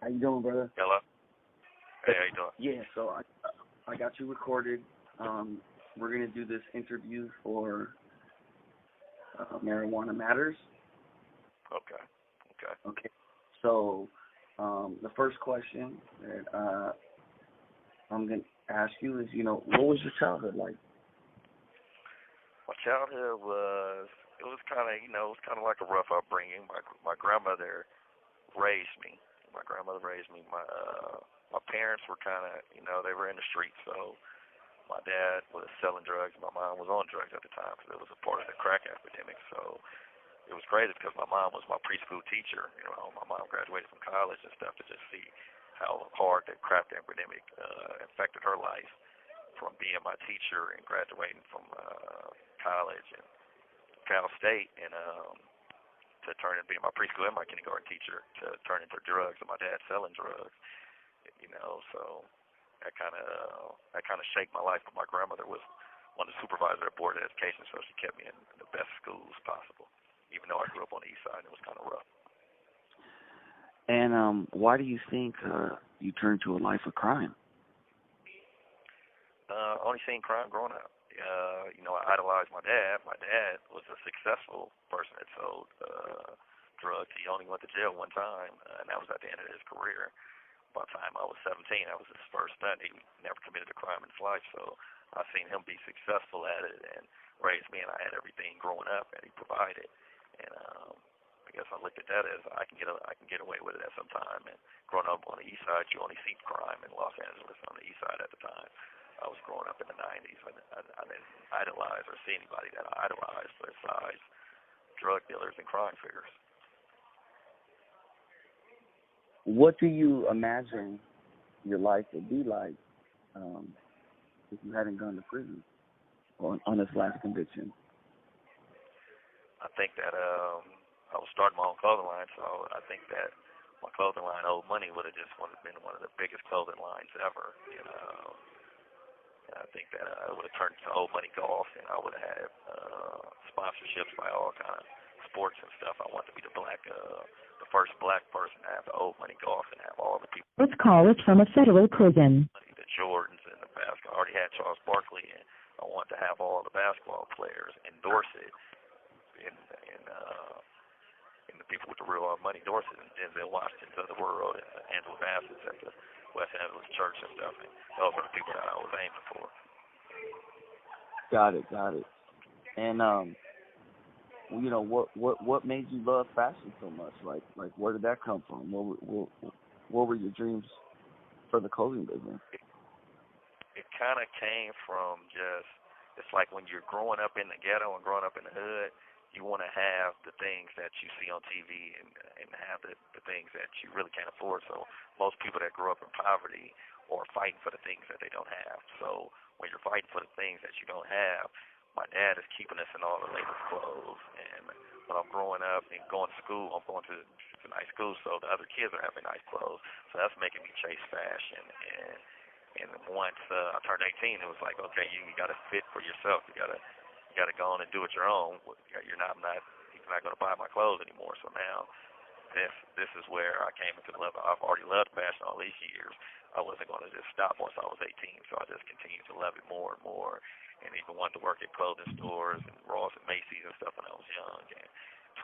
How you doing, brother? Hello. Hey, how you doing? Yeah, so I got you recorded. We're gonna do this interview for Marijuana Matters. Okay. Okay. So the first question that I'm gonna ask you is, what was your childhood like? My childhood was like a rough upbringing. My grandmother raised me. My parents were they were in the streets. So my dad was selling drugs. My mom was on drugs at the time because it was a part of the crack epidemic. So it was crazy because my mom was my preschool teacher. My mom graduated from college and stuff to just see how hard the crack epidemic affected her life, from being my teacher and graduating from college and Cal State and to turn into being my preschool and my kindergarten teacher to turn into drugs and my dad selling drugs. So that kind of shaped my life. But my grandmother was one of the supervisors at Board of Education, so she kept me in the best schools possible, even though I grew up on the east side and it was kind of rough. And why do you think you turned to a life of crime? Only seen crime growing up. I idolized my dad. My dad was a successful person that sold drugs. He only went to jail one time, and that was at the end of his career. By the time I was 17, that was his first stunt. He never committed a crime in his life, so I seen him be successful at it and raised me, and I had everything growing up that he provided. And I guess I looked at that as I can get away with it at some time. And growing up on the east side, you only see crime in Los Angeles on the east side at the time. I was growing up in the 90s, and I didn't idolize or see anybody that I idolized besides drug dealers and crime figures. What do you imagine your life would be like if you hadn't gone to prison on this last conviction? I think that I was starting my own clothing line, so I think that my clothing line, Old Money, would have been one of the biggest clothing lines ever. I think that I would have turned to Old Money Golf, and I would have had sponsorships by all kinds of sports and stuff. I wanted to be the first black person to have the Old Money Golf and have all the people. This call is from a federal prison. The Jordans and the basketball. I already had Charles Barkley, and I wanted to have all the basketball players endorse it, and the people with the real money endorse it, and Denzel Washington of the world, and Angela Bassett at the West Angeles Church and stuff. And those are the people that I was aiming for. Got it. And what made you love fashion so much? Like where did that come from? What were your dreams for the clothing business? It kind of came from it's like when you're growing up in the ghetto and growing up in the hood, you want to have the things that you see on TV and have the things that you really can't afford. So most people that grow up in poverty are fighting for the things that they don't have. So when you're fighting for the things that you don't have, my dad is keeping us in all the latest clothes. And when I'm growing up and going to school, I'm going to nice school, so the other kids are having nice clothes. So that's making me chase fashion. And once I turned 18, it was like, okay, you got to fit for yourself. You got to go on and do it your own. You're not going to buy my clothes anymore. So now this is where I came into the love. I've already loved fashion all these years. I wasn't going to just stop once I was 18, so I just continued to love it more and more, and even wanted to work at clothing stores and Ross and Macy's and stuff when I was young. And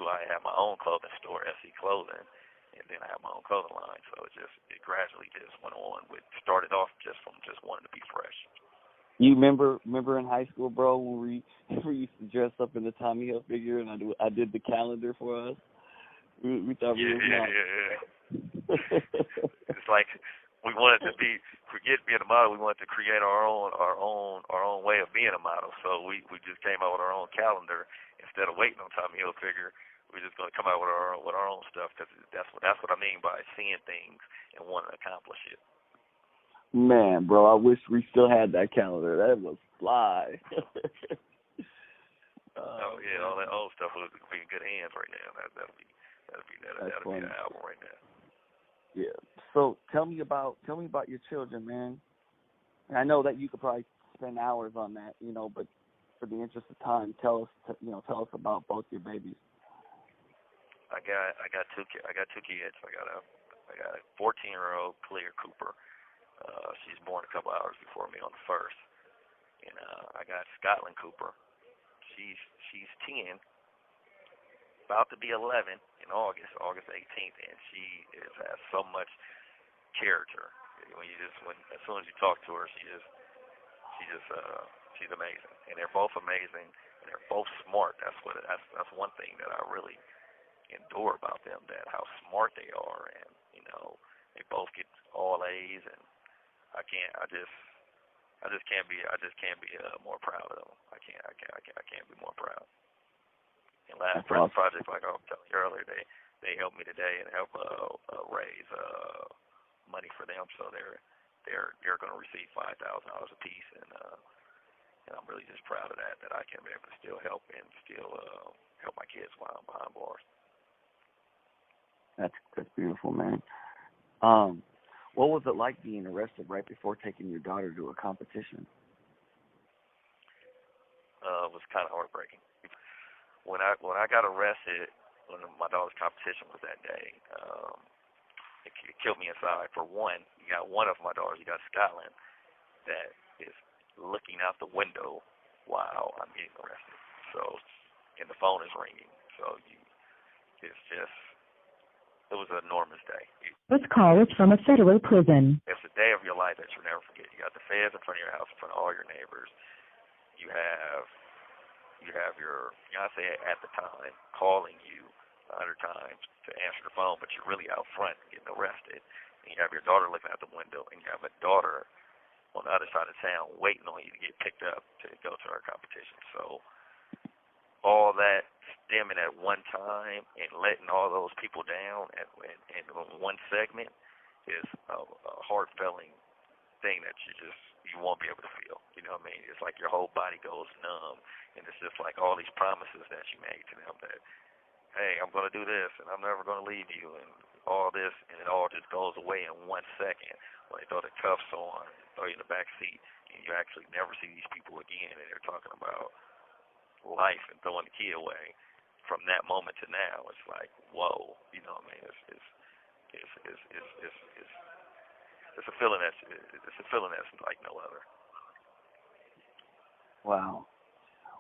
so I had my own clothing store, SC Clothing, and then I had my own clothing line. So it gradually just went on. Started off just from just wanting to be fresh. You remember in high school, bro, when we used to dress up in the Tommy Hilfiger, and I did the calendar for us. We thought we were Yeah. It's like we wanted to forget being a model. We wanted to create our own way of being a model. So we just came out with our own calendar instead of waiting on Tommy Hilfiger. We're just going to come out with our own stuff, because that's what I mean by seeing things and wanting to accomplish it. Man, bro, I wish we still had that calendar. That was fly. Oh yeah, all that old stuff would be in good hands right now. That'll be the album right now. Yeah. So tell me about your children, man. And I know that you could probably spend hours on that, but for the interest of time, tell us about both your babies. I got two kids. I got I got a 14-year-old Clear Cooper. She's born a couple hours before me on the 1st. And I got Scotland Cooper. She's 10, about to be 11 in August 18th, and she has so much character. As soon as you talk to her, she's amazing, and they're both amazing, and they're both smart. That's one thing that I really endure about them, that how smart they are, and they both get all A's, and I just can't be more proud of them. I can't be more proud. And last prison project, like I was telling you earlier, they helped me today and help raise money for them, so they're going to receive $5,000 a piece, and I'm really just proud of that I can be able to still help and still help my kids while I'm behind bars. That's beautiful, man. What was it like being arrested right before taking your daughter to a competition? It was kind of heartbreaking. When I got arrested, when my daughter's competition was that day, it killed me inside. For one, you got one of my daughters, you got Scotland, that is looking out the window while I'm getting arrested. So, and the phone is ringing. So it was an enormous day. This call is from a federal prison. It's a day of your life that you'll never forget. You got the feds in front of your house, in front of all your neighbors. You have your fiance at the time calling you 100 times to answer the phone, but you're really out front getting arrested. And you have your daughter looking out the window, and you have a daughter on the other side of town waiting on you to get picked up to go to our competition. So all that stemming at one time and letting all those people down in one segment is a heart-filling thing that you won't be able to feel. You know what I mean? It's like your whole body goes numb, and it's just like all these promises that you made to them that, hey, I'm going to do this, and I'm never going to leave you, and all this, and it all just goes away in 1 second when they throw the cuffs on, throw you in the back seat, and you actually never see these people again, and they're talking about life and throwing the key away. From that moment to now, it's like, whoa, you know what I mean? It's a feeling that's like no other. Wow.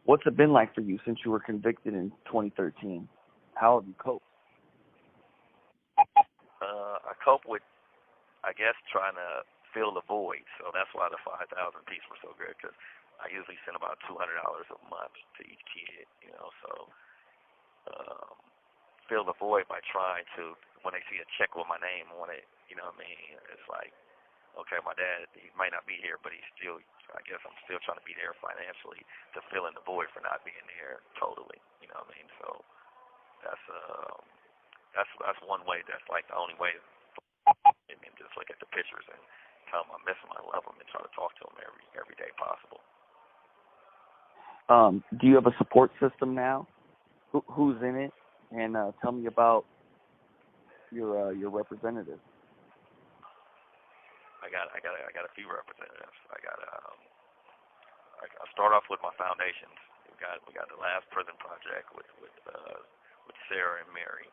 What's it been like for you since you were convicted in 2013? How have you coped? I cope with, I guess, trying to fill the void. So that's why the 5,000 piece were so good, because I usually send about $200 a month to each kid, so fill the void by trying to, when they see a check with my name on it, you know what I mean, it's like, okay, my dad, he might not be here, but he's still, I guess I'm still trying to be there financially to fill in the void for not being there totally, you know what I mean, so that's one way, that's like the only way, and just look at the pictures and tell them I miss them, I love them, and try to talk to them every day possible. Do you have a support system now? Who's in it? And tell me about your representative. I got a few representatives. I start off with my foundations. We got the Last Prison Project with Sarah and Mary.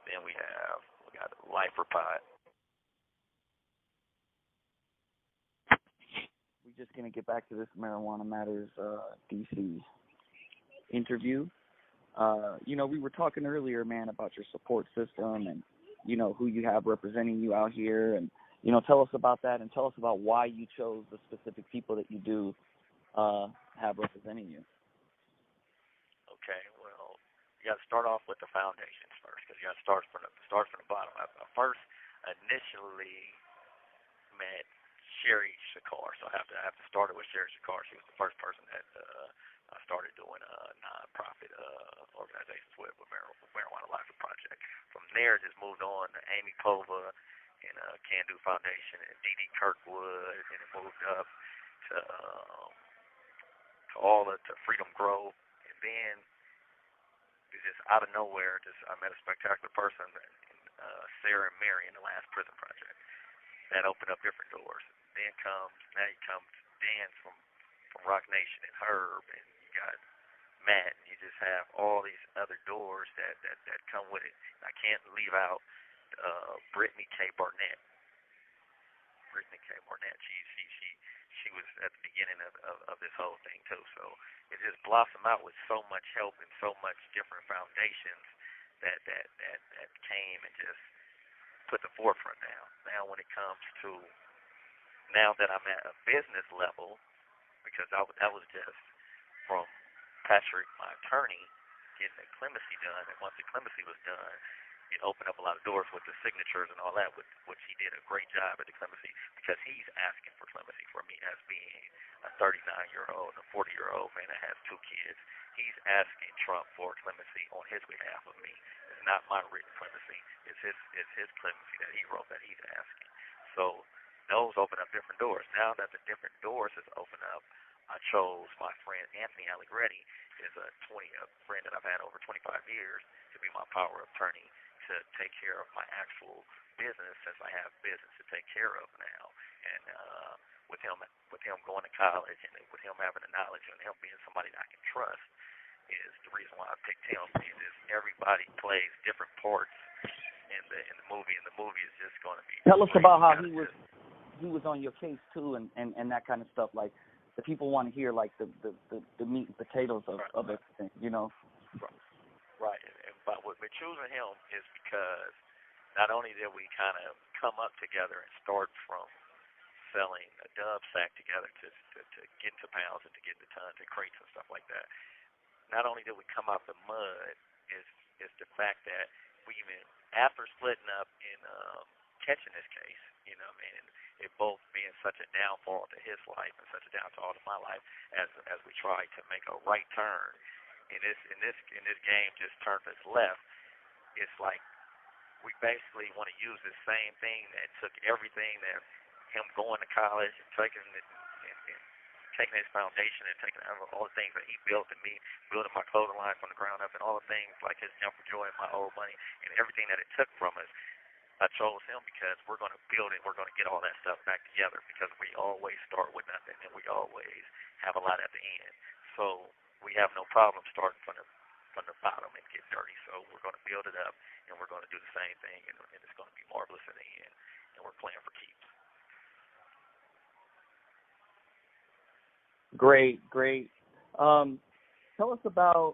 Then we got Life for Pot. We're just gonna get back to this Marijuana Matters DC interview. We were talking earlier, man, about your support system and, who you have representing you out here. And, tell us about that and tell us about why you chose the specific people that you do have representing you. Okay, well, you got to start off with the foundations first, because you got to start from the bottom. I first initially met Sherry Shakar, so I have to start it with Sherry Shakar. She was the first person that I started doing non-profit organizations with Marijuana Life Project. From there, it just moved on to Amy Pova and Can Do Foundation and Dee Dee Kirkwood, and it moved up to Freedom Grove, and then just out of nowhere, I met a spectacular person, Sarah and Mary in the Last Prison Project. That opened up different doors. Now you come Dan from Rock Nation and Herb, and you got Matt, and you just have all these other doors that come with it. I can't leave out Brittany K. Barnett. Brittany K. Barnett. She was at the beginning of this whole thing too. So it just blossomed out with so much help and so much different foundations that came and just put the forefront down. Now when it comes to now that I'm at a business level, because that was just from Patrick, my attorney, getting the clemency done, and once the clemency was done, it opened up a lot of doors with the signatures and all that, which he did a great job at the clemency, because he's asking for clemency for me as being a 39-year-old and a 40-year-old man that has 2 kids. He's asking Trump for clemency on his behalf of me. It's not my written clemency. It's his clemency that he wrote that he's asking. So those open up different doors. Now that the different doors has opened up, I chose my friend Anthony Allegretti, is a friend that I've had over 25 years, to be my power of attorney to take care of my actual business, since I have business to take care of now. And with him going to college and with him having the knowledge and him being somebody that I can trust, is the reason why I picked him. Is everybody plays different parts in the movie, and the movie is just going to be. Tell us about how he was on your case too, and that kind of stuff. Like, the people want to hear like the meat and potatoes of everything, you know. Right. But with choosing him is because not only did we kind of come up together and start from selling a dub sack together to get to pounds and to get to tons and crates and stuff like that. Not only did we come out the mud, is the fact that we even, after splitting up and catching this case, you know what I mean, and it both being such a downfall to his life and such a downfall to my life, as we tried to make a right turn, in this game just turned us left. It's like we basically want to use the same thing that took everything that him going to college and taking his foundation and taking all the things that he built in me, building my clothing line from the ground up, and all the things like his Jump for Joy and my old money and everything that it took from us. I chose him because we're going to build it. We're going to get all that stuff back together, because we always start with nothing and we always have a lot at the end. So we have no problem starting from the bottom and get dirty. So we're going to build it up, and we're going to do the same thing, and it's going to be marvelous in the end. And we're playing for keeps. Great. Tell us about.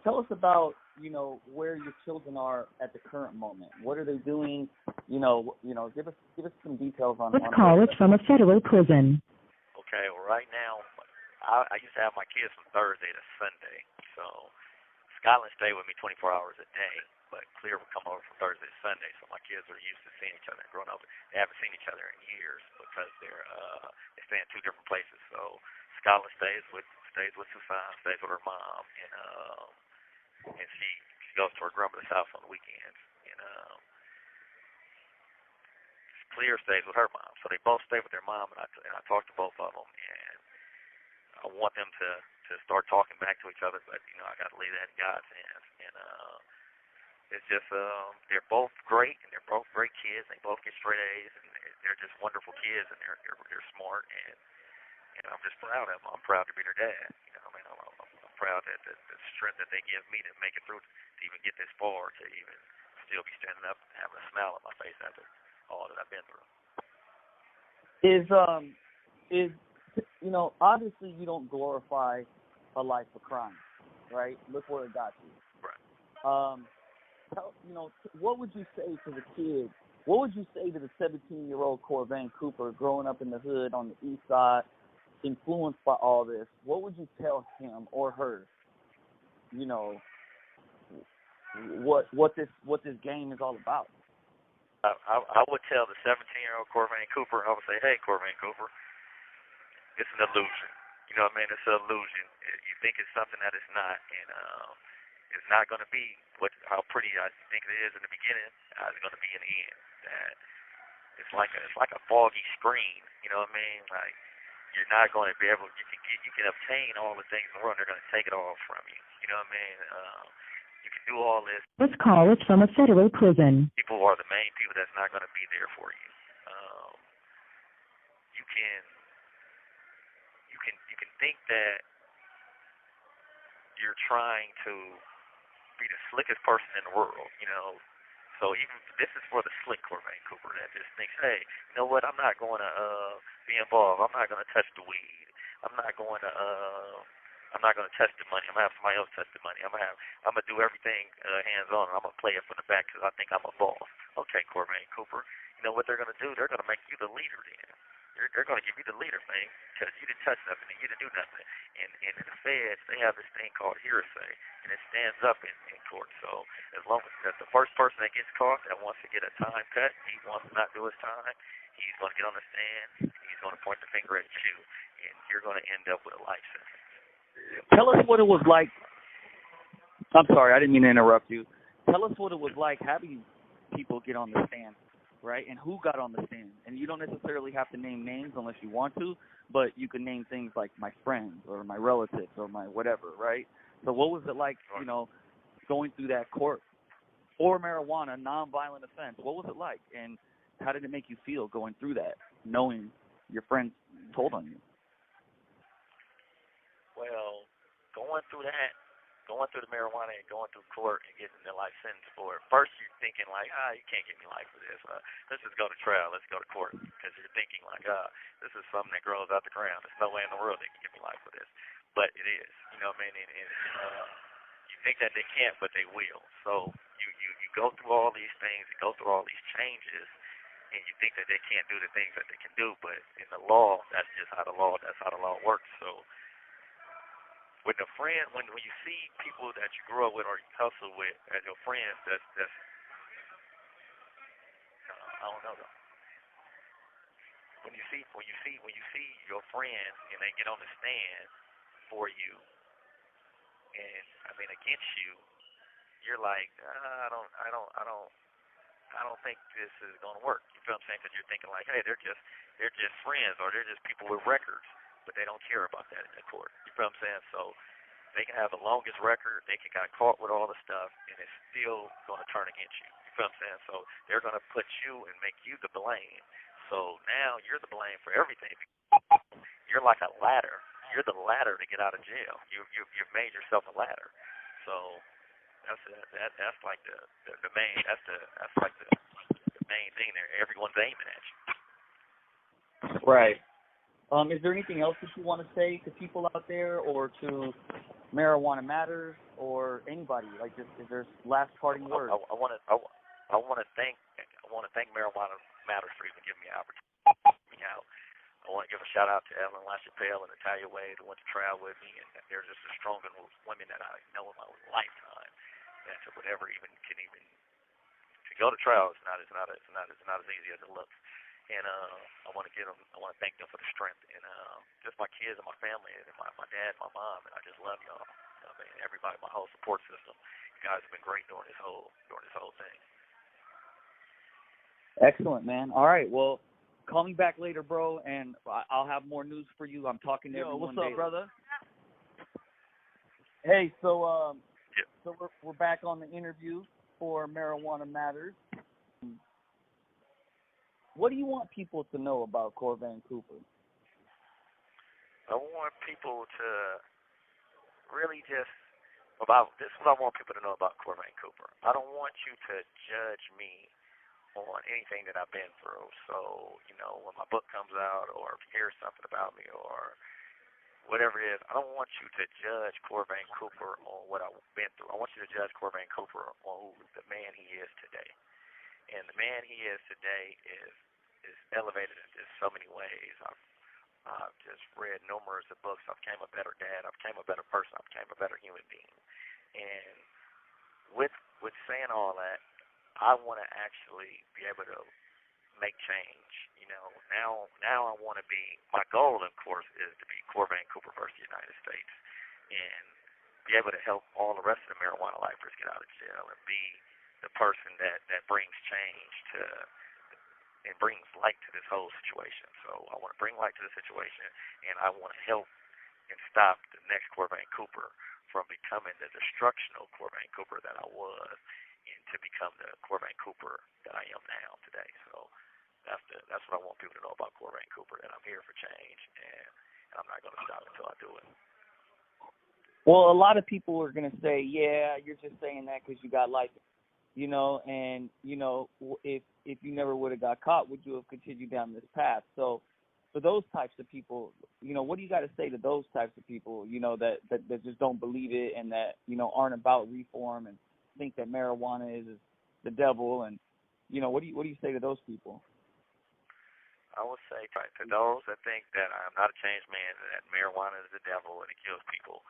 Tell us about, you know, where your children are at the current moment. What are they doing? You know, give us some details on. This call is from a federal prison. Okay, well, right now, I used to have my kids from Thursday to Sunday, so Scotland stayed with me 24 hours a day, but Clear would come over from Thursday to Sunday, so my kids are used to seeing each other and growing up. They haven't seen each other in years because they stay in 2 different places. So Scotland stays with Susan, stays with her mom, and she goes to her grandmother's house on the weekends, and Clear stays with her mom. So they both stay with their mom, and I talk to both of them, and I want them to start talking back to each other, but you know, I got to leave that in God's hands. And it's just they're both great, and they're both great kids. They both get straight A's, and they're just wonderful kids, and they're smart, and I'm just proud of them. I'm proud to be their dad. You know, I mean, I'm proud that the strength that they give me to make it through, to even get this far, to even still be standing up and having a smile on my face after all that I've been through. Is you know, obviously you don't glorify a life of crime, right? Look where it got you. Right. You know, what would you say to the kid? What would you say to the 17-year-old Corvain Cooper growing up in the hood on the east side, influenced by all this? What would you tell him or her? You know, what this game is all about. I would tell the 17-year-old Corvain Cooper, I would say, hey, Corvain Cooper, it's an illusion. You know what I mean? It's an illusion. You think it's something that it's not, and it's not going to be how pretty I think it is in the beginning. It's going to be in the end. That it's like a foggy screen. You know what I mean? Like, you're not going to be able. You can obtain all the things in the world. They're going to take it all from you. You know what I mean? You can do all this. This call is from a federal prison. People are the main people that's not going to be there for you. You can think that you're trying to be the slickest person in the world, you know. So even this is for the slick Corvain Cooper that just thinks, hey, you know what? I'm not going to be involved. I'm not going to touch the weed. I'm not going to touch the money. I'm gonna have somebody else touch the money. I'm gonna do everything hands on. I'm gonna play it from the back because I think I'm a boss. Okay, Corvain Cooper. You know what they're gonna do? They're gonna make you the leader then. They're going to give you the leader thing because you didn't touch nothing and you didn't do nothing. And in the feds, they have this thing called hearsay, and it stands up in court. So as long as that's the first person that gets caught that wants to get a time cut, he wants to not do his time, he's going to get on the stand, he's going to point the finger at you, and you're going to end up with a life sentence. Tell us what it was like. I'm sorry, I didn't mean to interrupt you. Tell us what it was like having people get on the stand. Right, and who got on the stand? And you don't necessarily have to name names unless you want to, but you can name things like my friends or my relatives or my whatever, right? So what was it like, you know, going through that court or marijuana, nonviolent offense? What was it like, and how did it make you feel going through that, knowing your friends told on you? Well, going through the marijuana and going through court and getting the life sentence for it, first you're thinking like, you can't get me life for this. Let's just go to trial. Let's go to court. Because you're thinking like, this is something that grows out the ground. There's no way in the world they can give me life for this. But it is. You know what I mean? And you think that they can't, but they will. So you go through all these things, you go through all these changes, and you think that they can't do the things that they can do. But in the law, that's how the law works. So when you see people that you grew up with or you hustle with as your friends, that's I don't know though. When you see your friends and they get on the stand for you, and I mean against you, you're like, I don't think this is gonna work. You feel what I'm saying? Because you're thinking like, hey, they're just friends or they're just people with records. But they don't care about that in the court. You feel what I'm saying? So they can have the longest record, they can got caught with all the stuff, and it's still going to turn against you. You feel what I'm saying? So they're going to put you and make you the blame. So now you're the blame for everything. You're like a ladder. You're the ladder to get out of jail. You've made yourself a ladder. So that's like the main main thing there. Everyone's aiming at you. Right. Is there anything else that you want to say to people out there or to Marijuana Matters or anybody? Like, is there last parting words? I want to thank Marijuana Matters for even giving me an opportunity to me out. I want to give a shout out to Ellen LaChapelle and Natalia Wade who went to trial with me, and they're just the strongest women that I know in my lifetime. That to whatever even to go to trial is not as easy as it looks. And I want to thank them for the strength, and just my kids and my family, and my dad, my mom, and I just love y'all. You know, man, everybody, my whole support system. You guys have been great during this whole thing. Excellent, man. All right, well, call me back later, bro, and I'll have more news for you. I'm talking to everyone. What's up, brother? Hey, so we're back on the interview for Marijuana Matters. What do you want people to know about Corvain Cooper? I want people to really this is what I want people to know about Corvain Cooper. I don't want you to judge me on anything that I've been through. So, you know, when my book comes out or if you hear something about me or whatever it is, I don't want you to judge Corvain Cooper on what I've been through. I want you to judge Corvain Cooper on who the man he is today. And the man he is today is elevated in just so many ways. I've just read numerous of books. I became a better dad. I became a better person. I became a better human being. And with saying all that, I want to actually be able to make change. You know, now I want to be. My goal, of course, is to be Corvain Cooper versus the United States, and be able to help all the rest of the marijuana lifers get out of jail and be the person that brings change to and brings light to this whole situation. So I want to bring light to the situation, and I want to help and stop the next Corvain Cooper from becoming the destructional Corvain Cooper that I was, and to become the Corvain Cooper that I am now today. So that's what I want people to know about Corvain Cooper, that I'm here for change, and I'm not going to stop until I do it. Well, a lot of people are going to say, yeah, you're just saying that because you got license, and, if you never would have got caught, would you have continued down this path? So for those types of people, what do you got to say to those types of people, that just don't believe it and that, aren't about reform and think that marijuana is the devil? And, what do you say to those people? I would say to those that think that I'm not a changed man, that marijuana is the devil and it kills people,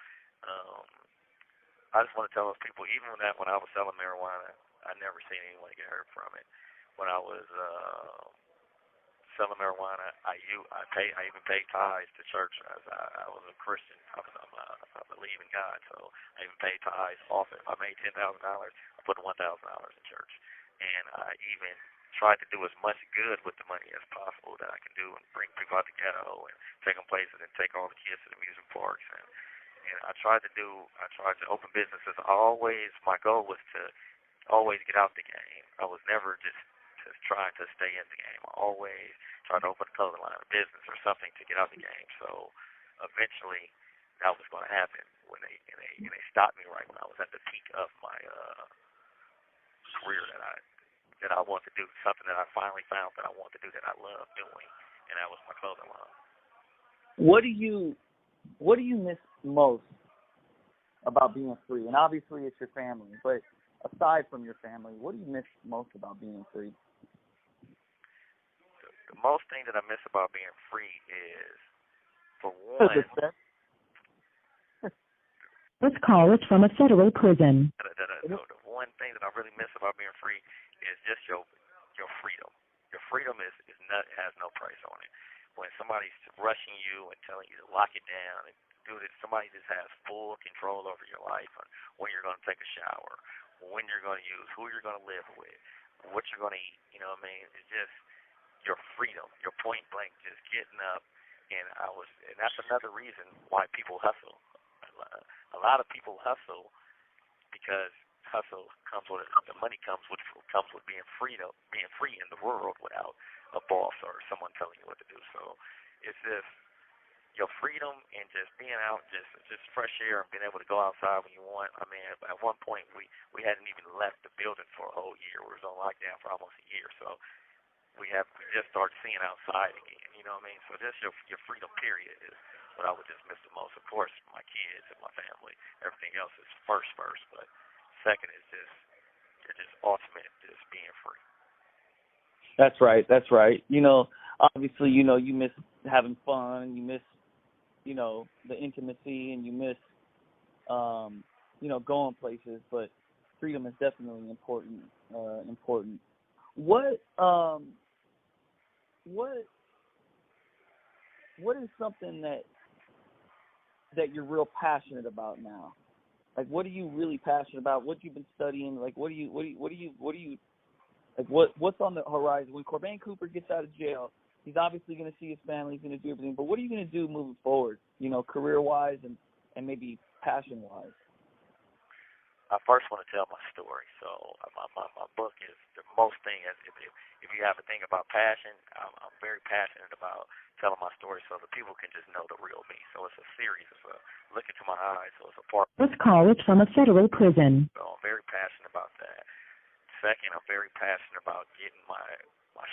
I just want to tell those people, even when I was selling marijuana, I never seen anyone get hurt from it. When I was selling marijuana, I even paid tithes to church. I was a Christian. I believe in God, so I even paid tithes off it. If I made $10,000, I put $1,000 in church, and I even tried to do as much good with the money as possible that I can do, and bring people out the ghetto and take them places and take all the kids to the music parks, and I tried to open businesses. My goal was to always get out the game. I was never just trying to stay in the game. I always tried to open a clothing line, a business, or something to get out the game. So eventually, that was going to happen when they stopped me right when I was at the peak of my career that I wanted to do, something that I finally found that I wanted to do that I love doing, and that was my clothing line. What do you miss most about being free? And obviously it's your family, but aside from your family, what do you miss most about being free? The most thing that I miss about being free is, for one, this call is from a federal prison. The one thing that I really miss about being free is just your freedom. Your freedom has no price on it. When somebody's rushing you and telling you to lock it down and do this, somebody just has full control over your life on when you're going to take a shower, when you're going to use, who you're going to live with, what you're going to eat. You know what I mean? It's just your freedom, your point blank, just getting up. And that's another reason why people hustle. A lot of people hustle because hustle comes with the money comes with being free in the world without a boss or someone telling you what to do. So it's just your freedom and just being out, just fresh air and being able to go outside when you want. I mean, at one point we hadn't even left the building for a whole year. We was on lockdown for almost a year, so we just started seeing outside again. You know what I mean? So just your freedom period is what I would just miss the most. Of course, my kids and my family. Everything else is first, but second is just ultimate, just being free. That's right. Obviously, you miss having fun, you miss, the intimacy, and you miss, going places. But freedom is definitely important. What is something that you're real passionate about now? Like, what are you really passionate about? What you've been studying? Like, what do you like? What's on the horizon? When Corvain Cooper gets out of jail, he's obviously going to see his family. He's going to do everything. But what are you going to do moving forward? Career-wise and maybe passion-wise. I first want to tell my story. So my book is the most thing. If you have a thing about passion, I'm very passionate about telling my story so that people can just know the real me. So it's a series. It's a look into my eyes. So it's a part. This call is from a federal prison. So I'm very passionate about that. Second, I'm very passionate about getting my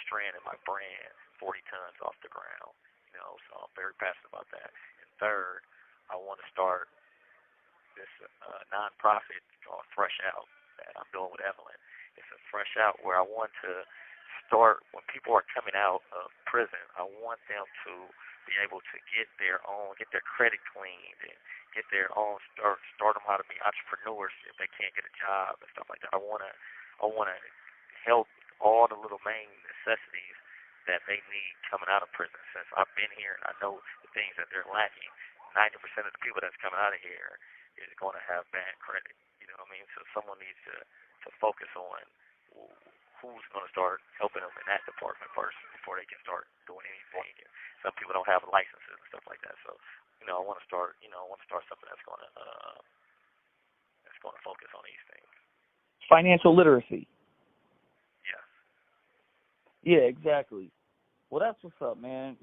strand and my brand 40 tons off the ground. So I'm very passionate about that. And third, I want to start this nonprofit called Fresh Out that I'm doing with Evelyn. It's a Fresh Out where I want to start when people are coming out of prison. I want them to be able to get their credit cleaned and get their own start them how to be entrepreneurs if they can't get a job and stuff like that. I want to help all the little main necessities that they need coming out of prison. Since I've been here and I know the things that they're lacking, 90% of the people that's coming out of here is going to have bad credit. You know what I mean? So someone needs to focus on who's going to start helping them in that department first before they can start doing anything. And some people don't have licenses and stuff like that. So, I want to start something that's going to focus on these things. Financial literacy. Yes. Yeah, exactly. Well, that's what's up, man.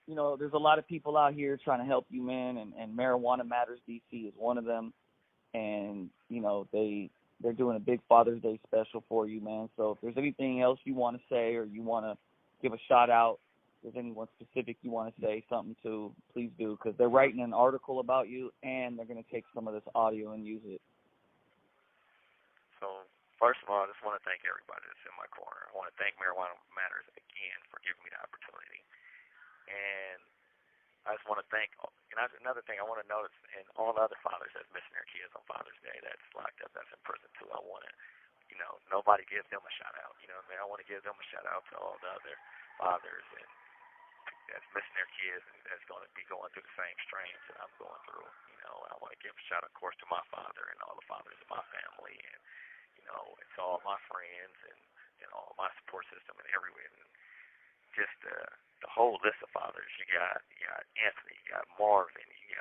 there's a lot of people out here trying to help you, man, and Marijuana Matters DC is one of them. And, they're doing a big Father's Day special for you, man. So if there's anything else you want to say or you want to give a shout out, if there's anyone specific you want to say something to, please do, because they're writing an article about you and they're going to take some of this audio and use it. So, first of all, I just want to thank everybody that's in my corner. I want to thank Marijuana Matters again for giving me the opportunity. And I just want to thank, and another thing I want to notice, and all the other fathers that's missing their kids on Father's Day that's locked up, that's in prison too, I want to, nobody gives them a shout out. I want to give them a shout out to all the other fathers and that's missing their kids and that's going to be going through the same strains that I'm going through. I want to give a shout out, of course, to my father and all the fathers in my family, and it's all my friends and all my support system and everywhere. And just the whole list of fathers. You got Anthony, you got Marvin, you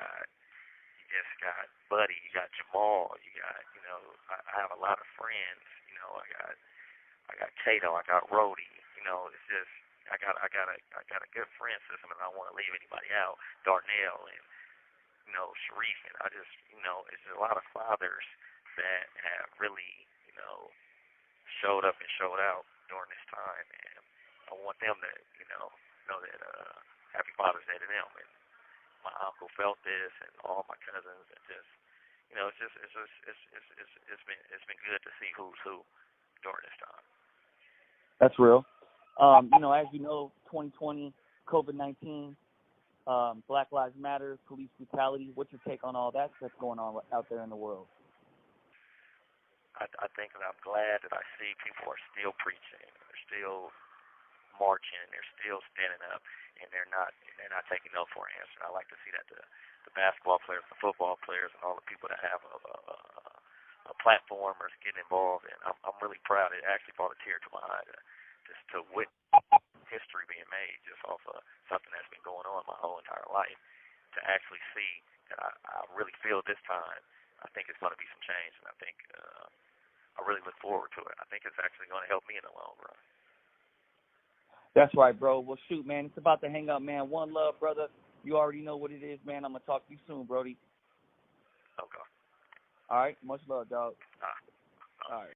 just got Buddy, you got Jamal, you got I have a lot of friends. I got Cato, I got Rhodey. It's just I got a good friend system, and I don't want to leave anybody out. Darnell and Sharif, and I just it's just a lot of fathers that have really showed up and showed out during this time, and I want them to know that Happy Father's Day to them. And my uncle felt this, and all my cousins, and just it's been good to see who's who during this time. That's real. As you know, 2020, COVID-19, Black Lives Matter, police brutality. What's your take on all that that's going on out there in the world? I think that I'm glad that I see people are still preaching, they're still marching, they're still standing up, and they're not taking no for an answer. I like to see that the basketball players, the football players, and all the people that have a platform are getting involved, and I'm really proud. It actually brought a tear to my eye just to witness history being made just off of something that's been going on my whole entire life. To actually see that I really feel this time, I think it's going to be some change, and I think I really look forward to it. I think it's actually going to help me in the long run. That's right, bro. Well, shoot, man, it's about to hang up, man. One love, brother. You already know what it is, man. I'm going to talk to you soon, Brody. Okay. All right. Much love, dog. All right.